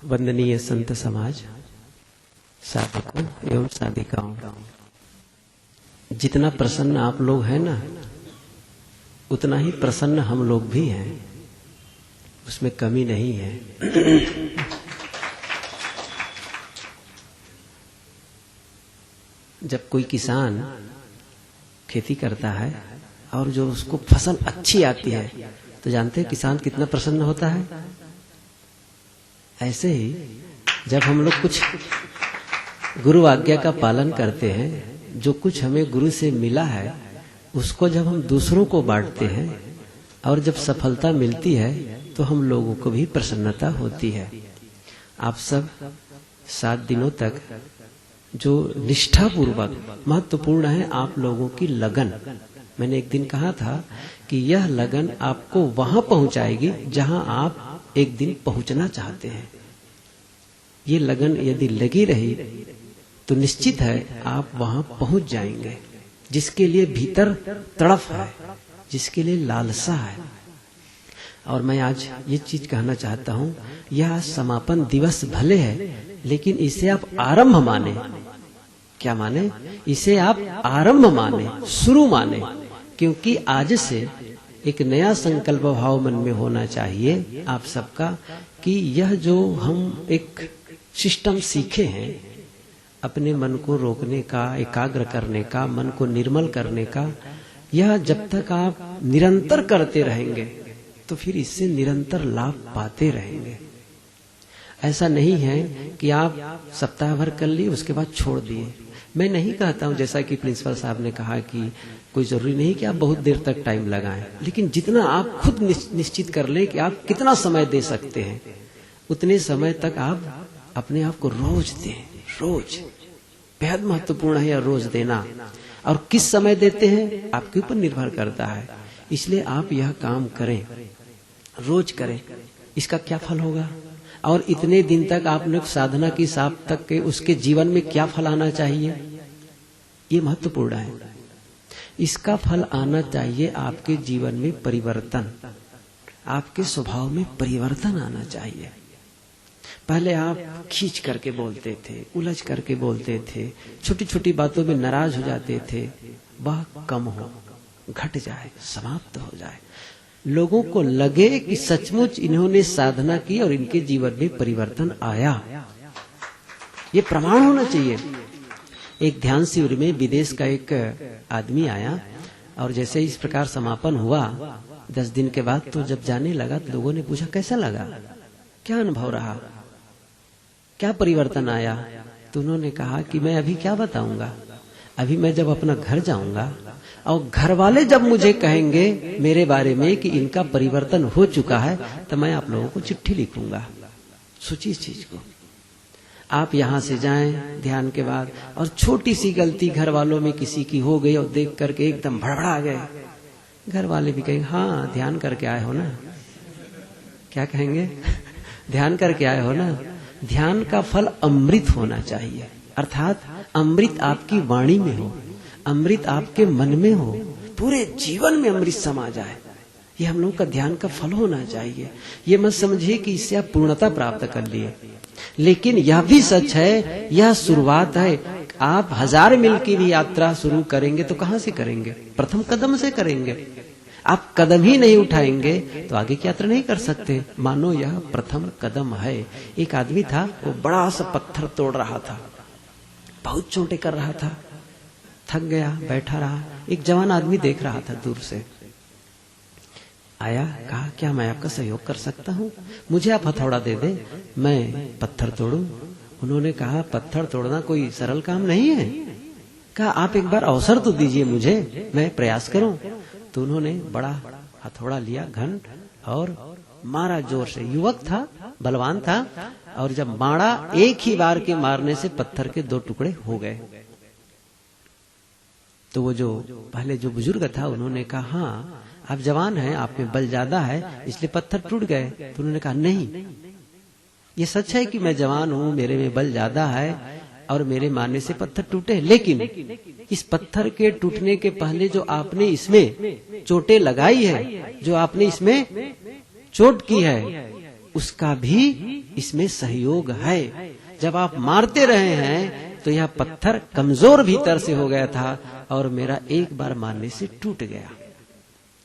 वंदनीय संत समाज, साधकों एवं साधिकाओं, जितना प्रसन्न आप लोग हैं ना, उतना ही प्रसन्न हम लोग भी हैं, उसमें कमी नहीं है। जब कोई किसान खेती करता है और जो उसको फसल अच्छी आती है तो जानते हैं किसान कितना प्रसन्न होता है। ऐसे ही जब हम लोग कुछ गुरु आज्ञा का पालन करते हैं, जो कुछ हमें गुरु से मिला है उसको जब हम दूसरों को बांटते हैं और जब सफलता मिलती है तो हम लोगों को भी प्रसन्नता होती है। आप सब 7 दिनों तक जो निष्ठापूर्वक, महत्वपूर्ण है आप लोगों की लगन। मैंने एक दिन कहा था कि यह लगन आपको वहां पहुंचाएगी जहां आप एक दिन पहुंचना चाहते हैं। ये लगन यदि लगी रही तो निश्चित है आप वहां पहुंच जाएंगे। जिसके लिए भीतर तड़प है, जिसके लिए लालसा है। और मैं आज ये चीज कहना चाहता हूं, यह समापन दिवस भले है लेकिन इसे आप आरंभ माने। क्या माने? इसे आप आरंभ माने, शुरू माने, क्योंकि आज से एक नया संकल्प भाव मन में होना चाहिए आप सबका कि यह जो हम एक सिस्टम सीखे हैं अपने मन को रोकने का, एकाग्र करने का, मन को निर्मल करने का, यह जब तक आप निरंतर करते रहेंगे तो फिर इससे निरंतर लाभ पाते रहेंगे। ऐसा नहीं है कि आप सप्ताह भर कर लिए उसके बाद छोड़ दिए। मैं नहीं कहता हूं, जैसा कि प्रिंसिपल साहब ने कहा कि कोई जरूरी नहीं कि आप बहुत देर तक टाइम लगाएं, लेकिन जितना आप खुद निश्चित कर लें कि आप कितना समय दे सकते हैं, उतने समय तक आप अपने आप को रोज दें। रोज बेहद महत्वपूर्ण है यह रोज देना। और किस समय देते हैं आपके ऊपर निर्भर करता है। इसलिए आप यह काम करें, रोज करें। इसका क्या फल होगा? और इतने दिन तक आपने साधना की साप तक के उसके जीवन में क्या फल आना चाहिए, ये महत्वपूर्ण है। इसका फल आना चाहिए आपके जीवन में परिवर्तन, आपके स्वभाव में परिवर्तन आना चाहिए। पहले आप खींच करके बोलते थे, उलझ करके बोलते थे, छोटी छोटी बातों में नाराज हो जाते थे। वह कम हो, घट जाए, समाप्त हो जाए। लोगों को लगे कि सचमुच इन्होंने साधना की और इनके जीवन में परिवर्तन आया। ये प्रमाण होना चाहिए। एक ध्यान शिविर में विदेश का एक आदमी आया और जैसे इस प्रकार समापन हुआ 10 दिन के बाद, तो जब जाने लगा तो लोगों ने पूछा कैसा लगा, क्या अनुभव रहा, क्या परिवर्तन आया? तो उन्होंने कहा कि मैं अभी क्या बताऊंगा, अभी मैं जब अपना घर जाऊंगा और घर वाले जब मुझे कहेंगे मेरे बारे में कि इनका परिवर्तन हो चुका है, तो मैं आप लोगों को चिट्ठी लिखूंगा। सोचिए इस चीज को। आप यहां से जाएं ध्यान के बाद और छोटी सी गलती घर वालों में किसी की हो गई और देख करके एकदम भड़बड़ा गए, घर वाले भी कहेंगे हाँ ध्यान करके आए हो ना। क्या कहेंगे? ध्यान करके आए हो ना। ध्यान का फल अमृत होना चाहिए, अर्थात अमृत आपकी वाणी में हो, अमृत आपके मन में हो, पूरे जीवन में अमृत समा जाए। ये हम लोग का ध्यान का फल होना चाहिए। ये मत समझिए कि इससे आप पूर्णता प्राप्त कर लिए, लेकिन यह भी सच है, यह शुरुआत है। आप 1000 मील की भी यात्रा शुरू करेंगे तो कहां से करेंगे? प्रथम कदम से करेंगे। आप कदम ही नहीं उठाएंगे तो आगे की यात्रा नहीं कर सकते। मानो यह प्रथम कदम है। एक आदमी था, वो बड़ा सा पत्थर तोड़ रहा था, बहुत चोटें कर रहा था, थक गया, बैठा रहा। एक जवान आदमी देख रहा था दूर से, आया, कहा क्या मैं आपका सहयोग कर सकता हूँ? मुझे आप हथौड़ा दे दे, मैं पत्थर तोड़ूं। उन्होंने कहा पत्थर तोड़ना कोई सरल काम नहीं है। कहा आप एक बार अवसर तो दीजिए मुझे, मैं प्रयास करूं। तो उन्होंने बड़ा हथौड़ा लिया, घन, और मारा जोर से। युवक था, बलवान था, और जब मारा एक ही बार के मारने से पत्थर के 2 टुकड़े हो गए। तो वो जो पहले जो बुजुर्ग था उन्होंने कहा हाँ आप जवान हैं, आप में बल ज्यादा है इसलिए पत्थर टूट गए। तो उन्होंने कहा नहीं, ये सच है कि मैं जवान हूं, मेरे में बल ज्यादा है और मेरे मारने से पत्थर टूटे, लेकिन इस पत्थर के टूटने के पहले जो आपने इसमें चोटें लगाई है, जो आपने इसमें चोट की है, उसका भी इसमें सहयोग है। जब आप मारते रहे हैं तो यह पत्थर कमजोर भीतर से हो गया था और मेरा एक बार मारने से टूट गया।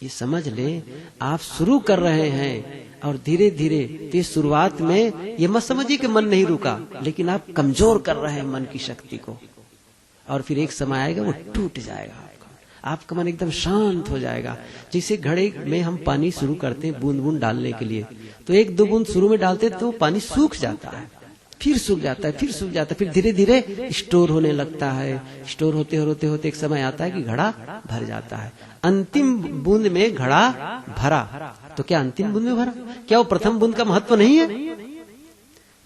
ये समझ ले, आप शुरू कर रहे हैं और धीरे धीरे, तो शुरुआत में ये मत समझिए कि मन नहीं रुका, लेकिन आप कमजोर कर रहे हैं मन की शक्ति को, और फिर एक समय आएगा वो टूट जाएगा। आपका मन एकदम शांत हो जाएगा। जैसे घड़े में हम पानी शुरू करते हैं बूंद बूंद डालने के लिए, तो एक दो बूंद शुरू में डालते तो पानी सूख जाता है, फिर सूख जाता है, फिर सूख जाता है, फिर धीरे धीरे स्टोर होने लगता है। स्टोर होते होते होते एक समय आता है कि घड़ा भर जाता है। अंतिम बूंद में घड़ा भरा, तो क्या अंतिम बूंद में भरा? क्या वो प्रथम बूंद का महत्व नहीं है?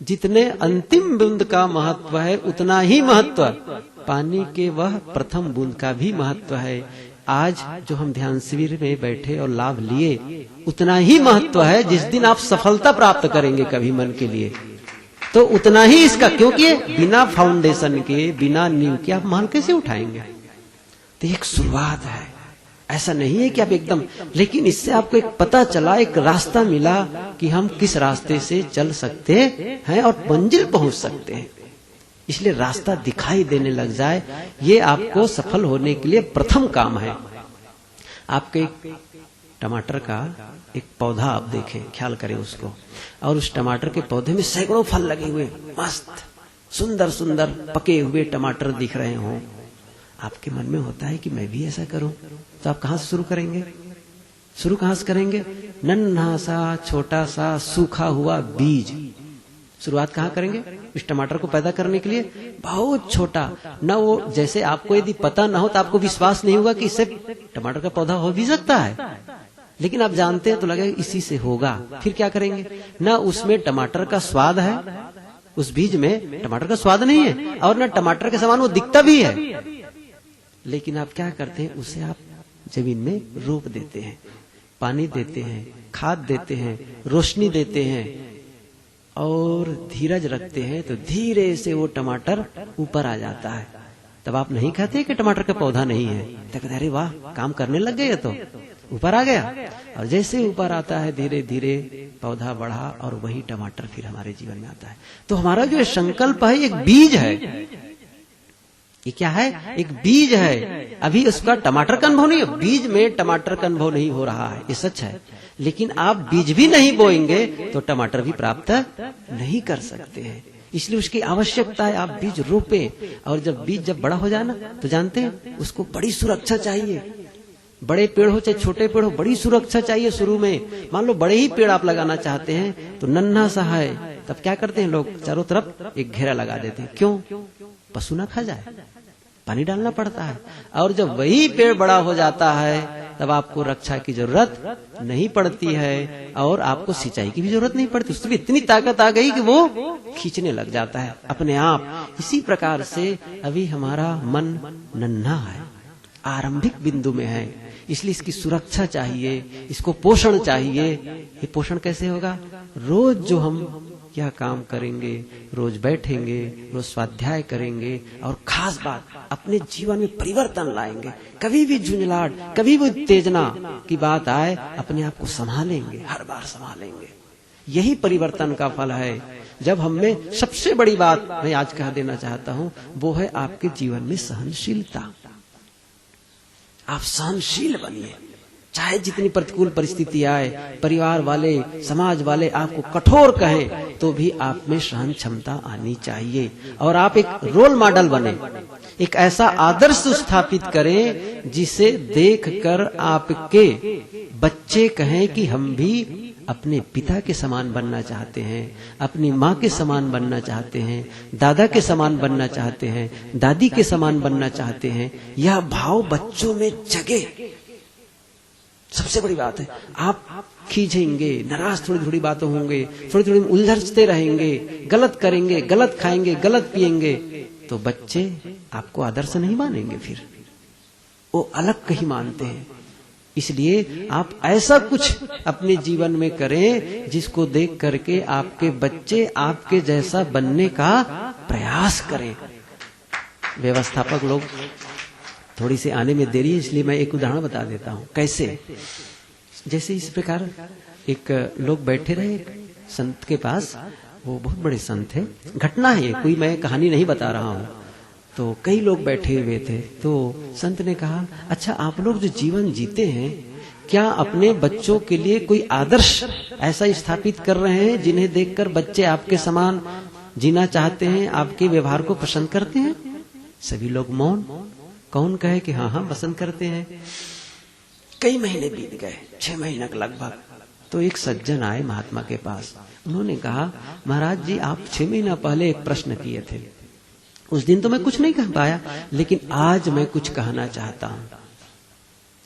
जितने अंतिम बूंद का महत्व है उतना ही महत्व पानी के वह प्रथम बूंद का भी महत्व है। आज जो हम ध्यान शिविर में बैठे और लाभ लिए, उतना ही महत्व है जिस दिन आप सफलता प्राप्त करेंगे कभी मन के लिए, तो उतना ही इसका, क्योंकि बिना फाउंडेशन के, बिना नींव के आप मान कैसे उठाएंगे? तो एक शुरुआत है, ऐसा नहीं है कि आप एकदम, लेकिन इससे आपको एक पता चला, एक रास्ता मिला कि हम किस रास्ते से चल सकते हैं और मंजिल पहुंच सकते हैं। इसलिए रास्ता दिखाई देने लग जाए, ये आपको सफल होने के लिए प्रथम काम है। आपके एक टमाटर का एक पौधा आप देखें, ख्याल करें उसको, और उस टमाटर के पौधे में सैकड़ों फल लगे हुए, मस्त सुंदर सुंदर पके हुए टमाटर दिख रहे हों। आपके मन में होता है कि मैं भी ऐसा करूं, तो आप कहां से शुरू करेंगे? शुरू कहां से करेंगे? नन्हा सा छोटा सा सूखा हुआ बीज, शुरुआत कहां करेंगे? इस टमाटर को पैदा करने के लिए बहुत छोटा, न वो, जैसे आपको यदि पता ना हो तो आपको विश्वास नहीं होगा कि इससे टमाटर का पौधा हो भी सकता है, लेकिन आप जानते हैं तो लगेगा इसी से होगा। फिर क्या करेंगे? न उसमें टमाटर का स्वाद है, उस बीज में टमाटर का स्वाद नहीं है, और न टमाटर के समान वो दिखता भी है, लेकिन आप क्या करते हैं? उसे आप जमीन में रोप देते हैं, पानी देते हैं, खाद देते हैं, रोशनी देते हैं और धीरज रखते हैं, तो धीरे से वो टमाटर ऊपर आ जाता है। तब आप नहीं कहते कि टमाटर का पौधा नहीं है, तो कहते अरे वाह, काम करने लग गए, तो ऊपर आ गया। और जैसे ऊपर आता है धीरे धीरे पौधा बढ़ा और वही टमाटर फिर हमारे जीवन में आता है। तो हमारा जो संकल्प है एक बीज है, ये क्या है? एक बीज है। अभी उसका टमाटर का अनुभव नहीं है, बीज में टमाटर का अनुभव नहीं हो रहा है, ये सच है। लेकिन आप बीज भी नहीं बोएंगे तो टमाटर भी प्राप्त नहीं कर सकते हैं। इसलिए उसकी आवश्यकता है आप बीज रोपे, और जब बीज जब बड़ा हो जाए ना, तो जानते हैं उसको बड़ी सुरक्षा चाहिए। बड़े पेड़ हो चाहे छोटे पेड़ हो, बड़ी सुरक्षा चाहिए शुरू में। मान लो बड़े ही पेड़ आप लगाना चाहते हैं, तो नन्हा सा है, तब क्या करते हैं लोग? चारों तरफ एक घेरा लगा देते हैं। क्यों? पशु ना खा जाए, पानी डालना पड़ता है। और जब वही पेड़ बड़ा हो जाता है तब आपको रक्षा की जरूरत नहीं पड़ती है और आपको सिंचाई की भी जरूरत नहीं पड़ती। उसमें इतनी ताकत आ गई कि वो खींचने लग जाता है अपने आप। इसी प्रकार से अभी हमारा मन नन्हा है, आरंभिक बिंदु में है, इसलिए इसकी सुरक्षा चाहिए, इसको पोषण चाहिए। ये पोषण कैसे होगा? रोज जो हम यह काम करेंगे, रोज बैठेंगे, रोज स्वाध्याय करेंगे, और खास बात अपने जीवन में परिवर्तन लाएंगे। कभी भी झुंझलाहट, कभी भी उत्तेजना की बात आए, अपने आप को संभालेंगे, हर बार संभालेंगे। यही परिवर्तन का फल है। जब हमें सबसे बड़ी बात मैं आज कह देना चाहता हूं, वो है आपके जीवन में सहनशीलता। आप सहनशील बनिए, चाहे जितनी प्रतिकूल परिस्थिति आए, परिवार वाले, समाज वाले आपको कठोर कहें, तो भी आप में सहन क्षमता आनी चाहिए। और आप एक रोल मॉडल बने, एक ऐसा आदर्श स्थापित करें जिसे देखकर आपके बच्चे कहें कि हम भी अपने पिता के समान बनना चाहते हैं, अपनी माँ के समान बनना चाहते हैं, दादा के समान बनना चाहते हैं, दादी के समान बनना चाहते हैं। यह भाव बच्चों में जगे, सबसे बड़ी बात है। आप खींचेंगे, नाराज थोड़ी थोड़ी बातें होंगे, थोड़ी थोड़ी उलझते रहेंगे, गलत करेंगे, गलत खाएंगे, गलत पिएंगे, तो बच्चे आपको आदर्श नहीं मानेंगे, फिर वो अलग कहीं मानते हैं। इसलिए आप ऐसा कुछ अपने जीवन में करें जिसको देख करके आपके बच्चे आपके जैसा बनने का प्रयास करें। व्यवस्थापक लोग थोड़ी सी आने में देरी है, इसलिए मैं एक उदाहरण बता देता हूं। कैसे? जैसे इस प्रकार एक लोग बैठे रहे संत के पास, वो बहुत बड़े संत थे, घटना है कोई, मैं कहानी नहीं बता रहा हूँ। तो कई लोग बैठे हुए थे, तो संत ने कहा, अच्छा आप लोग जो जीवन जीते हैं, क्या अपने बच्चों के लिए कोई आदर्श ऐसा स्थापित कर रहे हैं जिन्हें देखकर बच्चे आपके समान जीना चाहते हैं, आपके व्यवहार को पसंद करते हैं? सभी लोग मौन। कौन कहे कि हाँ हाँ पसंद करते हैं। कई महीने बीत गए, 6 महीने के लगभग। तो एक सज्जन आए महात्मा के पास, उन्होंने कहा, महाराज जी आप 6 महीना पहले एक प्रश्न किए थे, उस दिन तो मैं कुछ नहीं कह पाया, लेकिन आज मैं कुछ कहना चाहता हूँ।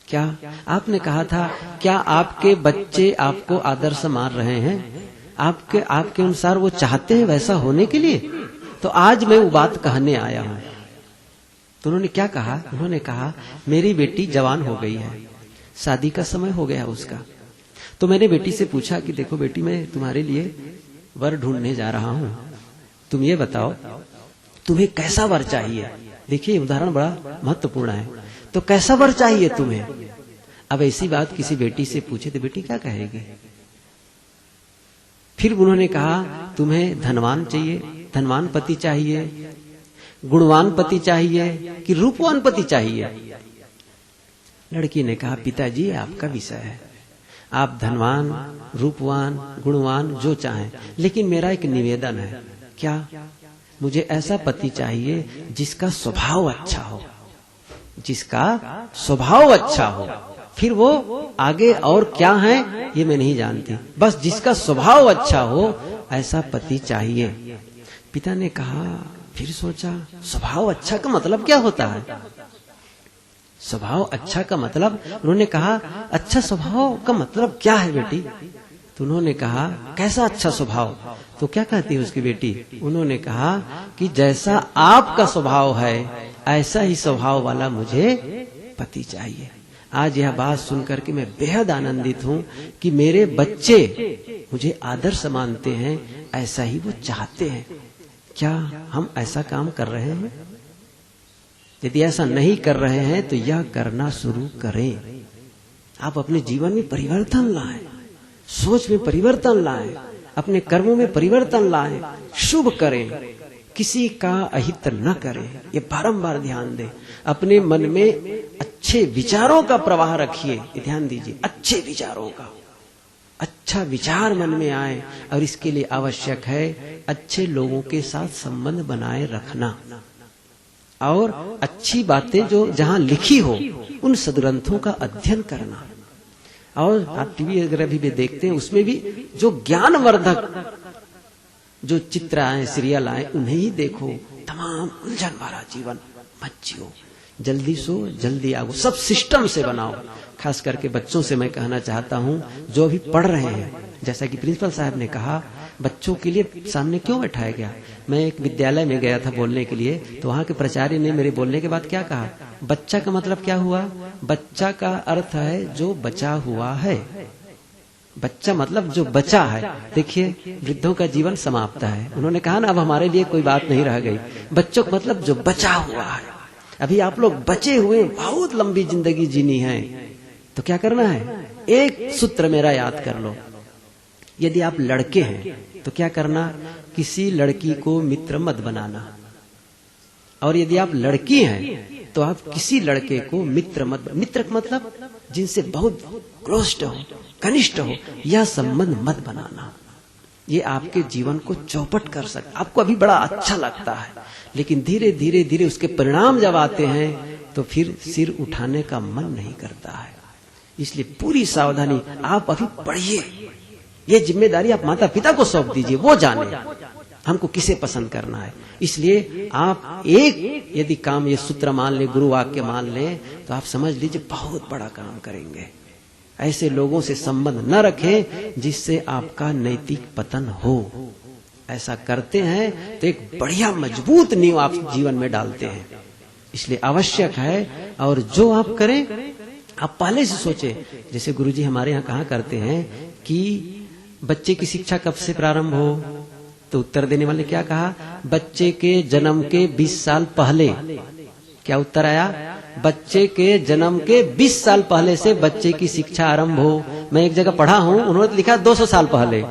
क्या? आपने कहा था, क्या आपके बच्चे आपको आदर्श मान रहे हैं? आपके अनुसार वो चाहते हैं वैसा होने के लिए? तो आज मैं वो बात कहने आया हूँ। तो उन्होंने क्या कहा? उन्होंने कहा, मेरी बेटी जवान हो गई है, शादी का समय हो गया उसका। तो मैंने बेटी से पूछा कि देखो बेटी, मैं तुम्हारे लिए वर ढूंढने जा रहा हूँ, तुम ये बताओ तुम्हें कैसा वर चाहिए। देखिए उदाहरण बड़ा महत्वपूर्ण है। तो कैसा वर चाहिए तुम्हें? अब ऐसी बात किसी बेटी से पूछे तो बेटी क्या कहेगी? फिर उन्होंने कहा, तुम्हें धनवान चाहिए, धनवान पति चाहिए, गुणवान पति चाहिए कि रूपवान पति चाहिए? लड़की ने कहा, पिताजी आपका विषय है, आप धनवान, रूपवान, गुणवान जो चाहें, लेकिन मेरा एक निवेदन है। क्या? मुझे ऐसा पति चाहिए जिसका स्वभाव अच्छा हो, जिसका स्वभाव अच्छा हो। फिर वो आगे और क्या है ये मैं नहीं जानती, बस जिसका स्वभाव अच्छा हो ऐसा पति चाहिए। पिता ने कहा, फिर सोचा स्वभाव अच्छा का मतलब क्या होता है? स्वभाव अच्छा का मतलब, उन्होंने कहा, अच्छा स्वभाव का मतलब क्या है बेटी? तो उन्होंने कहा, कैसा अच्छा स्वभाव? तो क्या कहती है उसकी बेटी? उन्होंने कहा कि जैसा आपका स्वभाव है ऐसा ही स्वभाव वाला मुझे पति चाहिए। आज यह बात सुनकर के मैं बेहद आनंदित हूँ कि मेरे बच्चे मुझे आदर्श मानते हैं, ऐसा ही वो चाहते हैं। क्या हम ऐसा काम कर रहे हैं? यदि ऐसा नहीं कर रहे हैं तो यह करना शुरू करें। आप अपने जीवन में परिवर्तन लाएं, सोच में परिवर्तन लाएं, अपने कर्मों में परिवर्तन लाएं, शुभ करें, किसी का अहित न करें। ये बारंबार ध्यान दें। अपने मन में अच्छे विचारों का प्रवाह रखिए, ध्यान दीजिए, अच्छे विचारों का। अच्छा विचार मन में आए, और इसके लिए आवश्यक है अच्छे लोगों के साथ संबंध बनाए रखना, और अच्छी बातें जो जहां लिखी हो उन सदग्रंथों का अध्ययन करना। और आप टीवी वगैरह भी देखते हैं, उसमें भी जो ज्ञानवर्धक जो चित्र आए, सीरियल आए, उन्हें ही देखो। तमाम उलझन भरा जीवन मत जियो, जल्दी सो जल्दी आओ, सब सिस्टम से बनाओ। खास करके बच्चों से मैं कहना चाहता हूँ जो अभी पढ़ रहे हैं, जैसा कि प्रिंसिपल साहब ने कहा, बच्चों के लिए सामने क्यों बैठाया गया? मैं एक विद्यालय में गया था बोलने के लिए, तो वहाँ के प्राचार्य ने मेरे बोलने के बाद क्या कहा, बच्चा का मतलब क्या हुआ? बच्चा का अर्थ है जो बचा हुआ है। बच्चा मतलब जो बचा है। देखिए वृद्धों का जीवन समाप्त है, उन्होंने कहा ना अब हमारे लिए कोई बात नहीं रह गई। बच्चों का मतलब जो बचा हुआ है। अभी आप लोग बचे हुए, बहुत लंबी जिंदगी जीनी है, तो क्या करना है? एक सूत्र मेरा याद कर लो। यदि आप लड़के हैं तो क्या करना? किसी लड़की को मित्र मत बनाना, और यदि आप लड़की हैं तो आप किसी लड़के को मित्र मत। मित्र मतलब जिनसे बहुत क्लोज हो, कनिष्ठ हो, यह संबंध मत बनाना। ये आपके जीवन को चौपट कर सकता। आपको अभी बड़ा अच्छा लगता है, लेकिन धीरे धीरे धीरे उसके परिणाम जब आते हैं तो फिर सिर उठाने का मन नहीं करता है। इसलिए पूरी सावधानी, आप अभी पढ़िए। ये जिम्मेदारी आप माता पिता को सौंप दीजिए, वो जाने हमको किसे पसंद करना है। इसलिए आप एक यदि काम ये सूत्र मान ले, गुरु वाक्य मान ले, तो आप समझ लीजिए बहुत बड़ा काम करेंगे। ऐसे लोगों से संबंध न रखें जिससे आपका नैतिक पतन हो। ऐसा करते हैं तो एक बढ़िया मजबूत नींव आप जीवन में डालते हैं। इसलिए आवश्यक है, और जो आप करें आप पहले से सोचे। जैसे गुरुजी हमारे यहाँ कहा करते हैं कि बच्चे की शिक्षा कब से प्रारंभ हो, तो उत्तर देने वाले क्या कहा? बच्चे के जन्म के 20 साल पहले। क्या उत्तर आया? बच्चे के जन्म के 20 साल पहले से बच्चे की शिक्षा आरंभ हो। मैं एक जगह पढ़ा हूं, उन्होंने लिखा 200 साल पहले।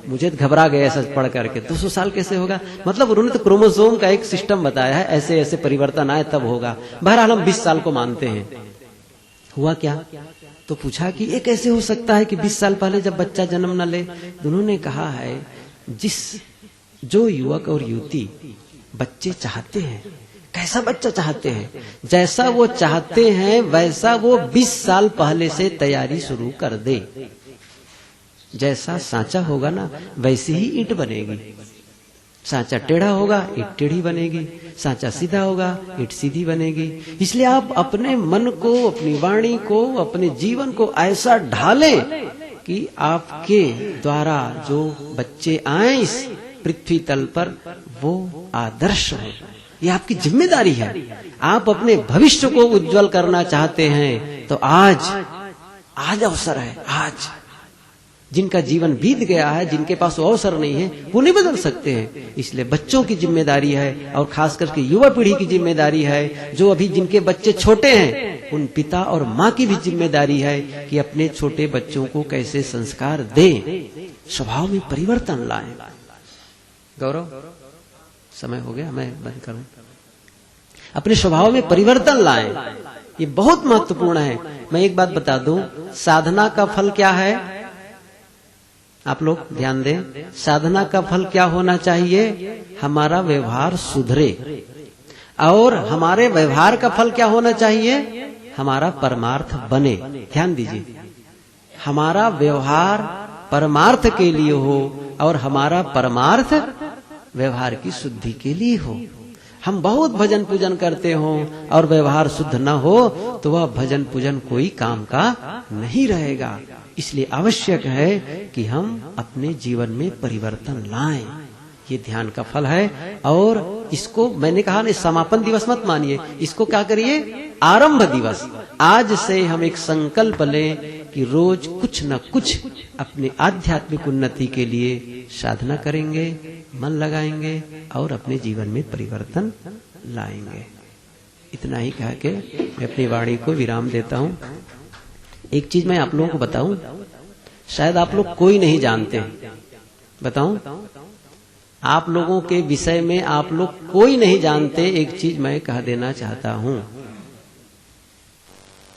मुझे घबरा गया ऐसा पढ़ करके। 200 साल कैसे होगा? मतलब उन्होंने तो क्रोमोसोम का एक सिस्टम बताया है, ऐसे ऐसे परिवर्तन आए तब होगा। बहरहाल हम 20 साल को मानते हैं। हुआ क्या? तो पूछा कि ये कैसे हो सकता है कि 20 साल पहले जब बच्चा जन्म न ले। उन्होंने कहा है जो युवक और युवती बच्चे चाहते हैं, कैसा बच्चा चाहते हैं, जैसा वो चाहते हैं वैसा वो 20 साल पहले से तैयारी शुरू कर दे। जैसा सांचा होगा ना वैसी ही ईंट बनेगी। सांचा टेढ़ा होगा, ईंट टेढ़ी बनेगी। सांचा सीधा होगा, ईंट सीधी बनेगी। इसलिए आप अपने मन को, अपनी वाणी को, अपने जीवन को ऐसा ढालें कि आपके द्वारा जो बच्चे आए इस पृथ्वी तल पर वो आदर्श हो। ये आपकी जिम्मेदारी है। आप अपने भविष्य को उज्जवल करना चाहते हैं तो आज अवसर है। आज जिनका जीवन बीत गया है, जिनके पास वो अवसर नहीं है, वो नहीं बदल सकते हैं। इसलिए बच्चों की जिम्मेदारी है और खास करके युवा पीढ़ी की जिम्मेदारी है। जो अभी जिनके बच्चे छोटे हैं उन पिता और माँ की भी जिम्मेदारी है कि अपने छोटे बच्चों को कैसे संस्कार दें, स्वभाव में परिवर्तन लाएं। गौरव, समय हो गया, मैं बंद करूं। अपने स्वभाव में परिवर्तन लाएं, ये बहुत महत्वपूर्ण है। मैं एक बात बता दूं, साधना का फल क्या है? आप लोग ध्यान दें, साधना का फल क्या होना चाहिए? हमारा व्यवहार सुधरे। और हमारे व्यवहार का फल क्या होना चाहिए? हमारा परमार्थ बने। ध्यान दीजिए, हमारा व्यवहार परमार्थ के लिए हो और हमारा परमार्थ व्यवहार की शुद्धि के लिए हो। हम बहुत भजन पूजन करते हो और व्यवहार शुद्ध न हो तो वह भजन पूजन कोई काम का नहीं रहेगा। इसलिए आवश्यक है कि हम अपने जीवन में परिवर्तन लाएं। ये ध्यान का फल है। और इसको मैंने कहा ना, समापन दिवस मत मानिए, इसको क्या करिए? आरंभ दिवस। आज से हम एक संकल्प लें कि रोज कुछ न कुछ अपने आध्यात्मिक उन्नति के लिए साधना करेंगे, मन लगाएंगे और अपने जीवन में परिवर्तन लाएंगे। इतना ही कह के मैं अपनी वाणी को विराम देता हूँ। एक चीज मैं आप लोगों को बताऊं, शायद आप लोग कोई नहीं जानते। बताऊं, आप लोगों के विषय में आप लोग कोई नहीं जानते। एक चीज मैं कह देना चाहता हूं,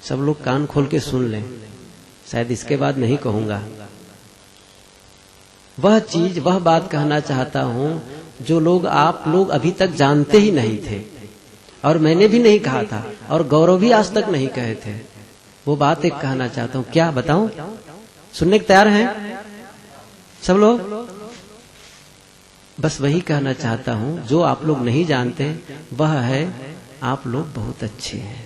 सब लोग कान खोल के सुन लें। शायद इसके बाद नहीं कहूंगा। वह बात कहना चाहता हूं जो लोग आप लोग अभी तक जानते ही नहीं थे, और मैंने भी नहीं कहा था, और गौरव भी आज तक नहीं कहे थे। वो बात एक कहना चाहता हूं। क्या बताऊं? सुनने के तैयार हैं सब लोग? बस वही कहना चाहता हूं जो आप लोग नहीं जानते। वह है, आप लोग बहुत अच्छे हैं।